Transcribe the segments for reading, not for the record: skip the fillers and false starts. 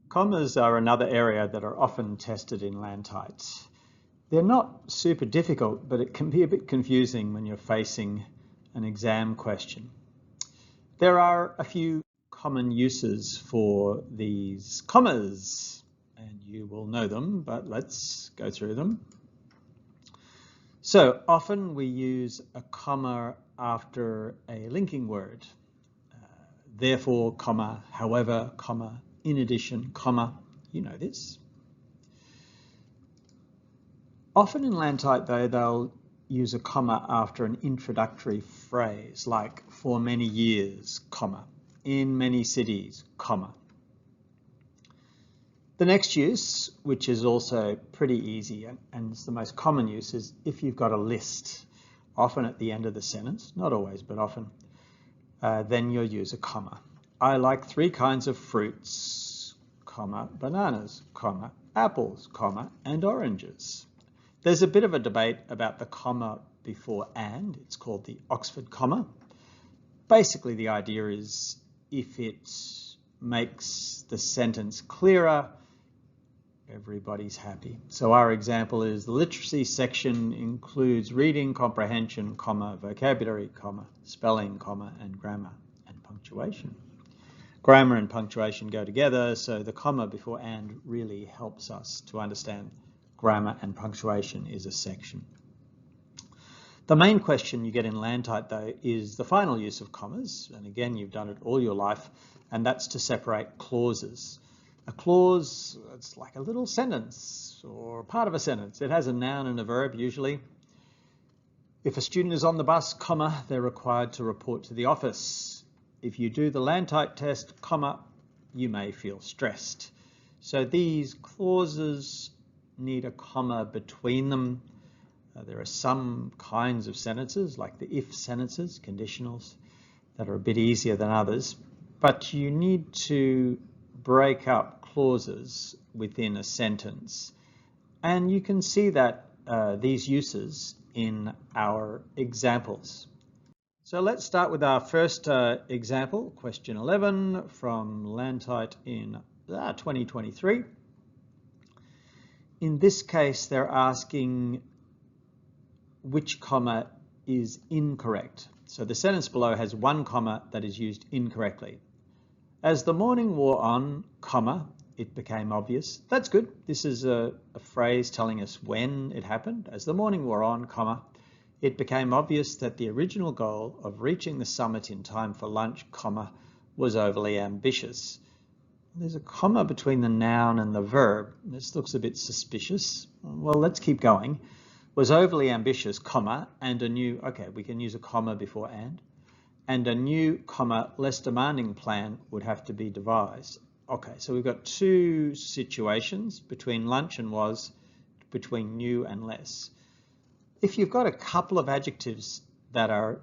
Commas are another area that are often tested in LANTITE. They're not super difficult, but it can be a bit confusing when you're facing an exam question. There are a few common uses for these commas, and you will know them, but let's go through them. So often we use a comma after a linking word. Therefore, comma, however, comma, in addition, comma, you know this. Often in LANTITE though, they'll use a comma after an introductory phrase like for many years, comma, in many cities, comma. The next use, which is also pretty easy and it's the most common use, is if you've got a list, often at the end of the sentence, not always, but often, then you'll use a comma. I like 3 kinds of fruits, comma, bananas, comma, apples, comma, and oranges. There's a bit of a debate about the comma before and. It's called the Oxford comma. Basically, the idea is if it makes the sentence clearer, everybody's happy. So our example is the literacy section includes reading, comprehension, comma, vocabulary, comma, spelling, comma, and grammar and punctuation. Grammar and punctuation go together, so the comma before and really helps us to understand grammar and punctuation is a section. The main question you get in LANTITE though is the final use of commas, and again you've done it all your life, and that's to separate clauses. A clause, it's like a little sentence or part of a sentence. It has a noun and a verb usually. If a student is on the bus, comma, they're required to report to the office. If you do the LANTITE test, comma, you may feel stressed. So these clauses need a comma between them. There are some kinds of sentences, like the if sentences, conditionals, that are a bit easier than others, but you need to break up clauses within a sentence. And you can see that these uses in our examples. So let's start with our first example, question 11 from LANTITE in 2023. In this case, they're asking which comma is incorrect. So the sentence below has 1 comma that is used incorrectly. As the morning wore on, comma, it became obvious. That's good. This is a phrase telling us when it happened. As the morning wore on, comma, it became obvious that the original goal of reaching the summit in time for lunch, comma, was overly ambitious. There's a comma between the noun and the verb. This looks a bit suspicious. Well, let's keep going. Was overly ambitious, comma, and a new, okay, we can use a comma before and a new, comma, less demanding plan would have to be devised. Okay, so we've got 2 situations between lunch and was, between new and less. If you've got a couple of adjectives that are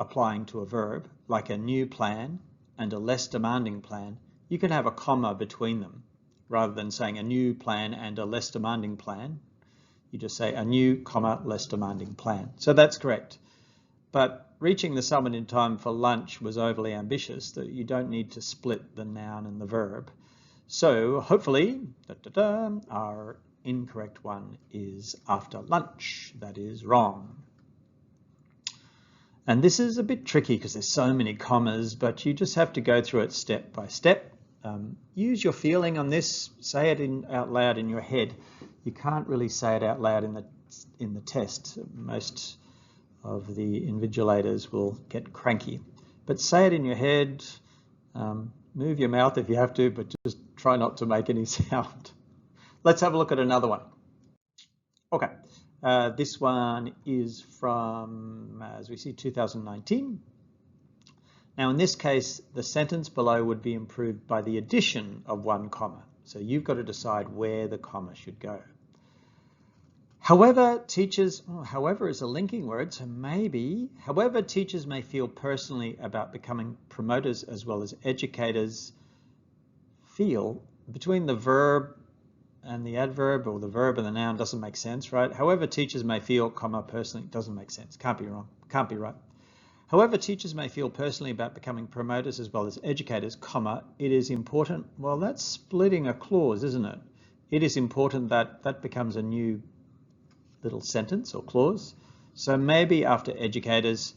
applying to a verb, like a new plan and a less demanding plan, you can have a comma between them rather than saying a new plan and a less demanding plan. You just say a new, comma, less demanding plan. So that's correct. But reaching the summit in time for lunch was overly ambitious, that you don't need to split the noun and the verb. So hopefully, our incorrect one is after lunch. That is wrong. And this is a bit tricky because there's so many commas, but you just have to go through it step by step. Use your feeling on this. Say it out loud in your head. You can't really say it out loud in the test. Most of the invigilators will get cranky. But say it in your head. Move your mouth if you have to, but just try not to make any sound. Let's have a look at another one. Okay. This one is from, as we see, 2019. Now in this case, the sentence below would be improved by the addition of 1 comma. So you've got to decide where the comma should go. However, however is a linking word, so maybe, however, teachers may feel personally about becoming promoters as well as educators feel between the verb and the adverb, or the verb and the noun doesn't make sense, right? However, teachers may feel, comma, personally, doesn't make sense. Can't be wrong. Can't be right. However, teachers may feel personally about becoming promoters as well as educators, comma, it is important. Well, that's splitting a clause, isn't it? It is important that that becomes a new little sentence or clause. So maybe after educators,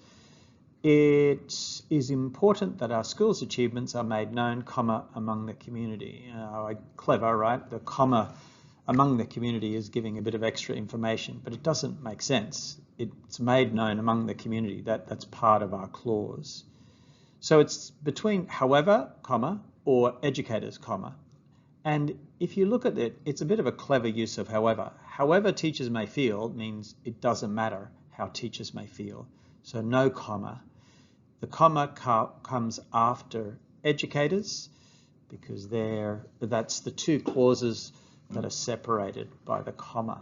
it is important that our school's achievements are made known, comma, among the community. Clever, right? The comma among the community is giving a bit of extra information, but it doesn't make sense. It's made known among the community. That's part of our clause. So it's between however, comma, or educators, comma. And if you look at it, it's a bit of a clever use of however. However teachers may feel means it doesn't matter how teachers may feel. So no comma. The comma comes after educators because that's the two clauses that are separated by the comma.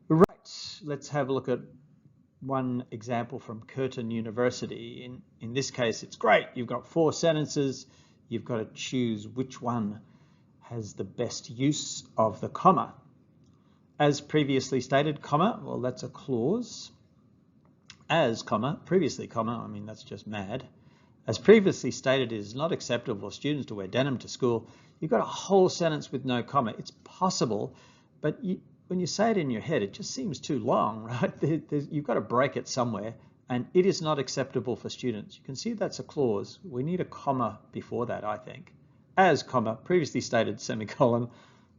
Right, let's have a look at one example from Curtin University. In this case, it's great. You've got 4 sentences. You've got to choose which one has the best use of the comma. As previously stated, comma, well, that's a clause. As, comma, previously, comma, I mean, that's just mad. As previously stated, it is not acceptable for students to wear denim to school. You've got a whole sentence with no comma. It's possible, but when you say it in your head, it just seems too long, right? You've got to break it somewhere, and it is not acceptable for students. You can see that's a clause. We need a comma before that, I think. As, comma, previously stated, semicolon.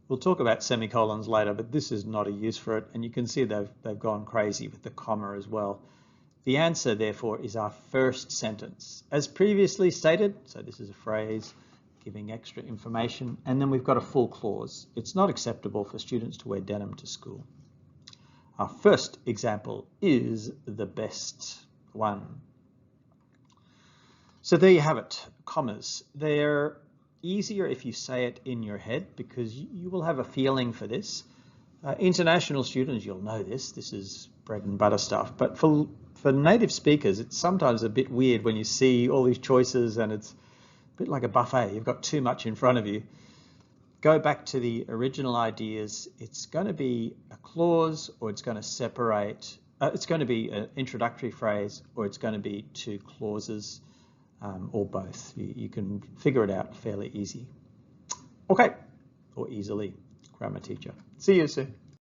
We'll talk about semicolons later, but this is not a use for it, and you can see they've gone crazy with the comma as well. The answer, therefore, is our first sentence. As previously stated, so this is a phrase giving extra information, and then we've got a full clause. It's not acceptable for students to wear denim to school. Our first example is the best one. So there you have it, commas. They're easier if you say it in your head because you will have a feeling for this. International students, you'll know this. This is bread and butter stuff. But for native speakers, it's sometimes a bit weird when you see all these choices and it's a bit like a buffet. You've got too much in front of you. Go back to the original ideas. It's going to be a clause or it's going to separate. It's going to be an introductory phrase or it's going to be 2 clauses or both. You can figure it out fairly easy. Okay, or easily, grammar teacher. See you soon.